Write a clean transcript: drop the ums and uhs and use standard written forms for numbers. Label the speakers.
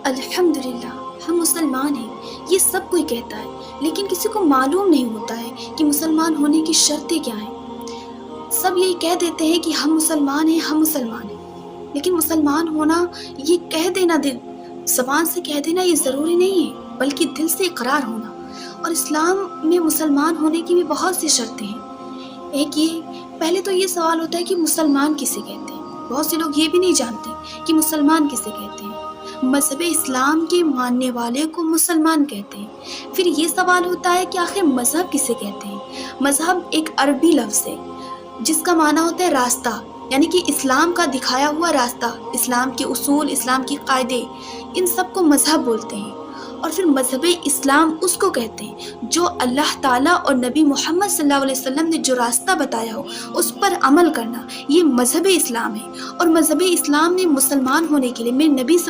Speaker 1: الحمدللہ ہم مسلمان ہیں، یہ سب کوئی کہتا ہے، لیکن کسی کو معلوم نہیں ہوتا ہے کہ مسلمان ہونے کی شرطیں کیا ہیں۔ سب یہی کہہ دیتے ہیں کہ ہم مسلمان ہیں، ہم مسلمان ہیں، لیکن مسلمان ہونا یہ کہہ دینا، دل زبان سے کہہ دینا یہ ضروری نہیں ہے، بلکہ دل سے اقرار ہونا۔ اور اسلام میں مسلمان ہونے کی بھی بہت سی شرطیں ہیں۔ ایک یہ، پہلے تو یہ سوال ہوتا ہے کہ مسلمان کسے کہتے ہیں۔ بہت سے لوگ یہ بھی نہیں جانتے کہ مسلمان کسے کہتے ہیں۔ مذہب اسلام کے ماننے والے کو مسلمان کہتے ہیں۔ پھر یہ سوال ہوتا ہے کہ آخر مذہب کسے کہتے ہیں۔ مذہب ایک عربی لفظ ہے جس کا معنی ہوتا ہے راستہ، یعنی کہ اسلام کا دکھایا ہوا راستہ، اسلام کے اصول، اسلام کی قاعدے، ان سب کو مذہب بولتے ہیں۔ اور پھر مذہب اسلام اس کو کہتے ہیں جو اللہ تعالیٰ اور نبی محمد صلی اللہ علیہ وسلم نے جو راستہ بتایا ہو اس پر عمل کرنا، یہ مذہب اسلام ہے۔ اور مذہب اسلام نے مسلمان ہونے کے لیے، میرے نبی صلی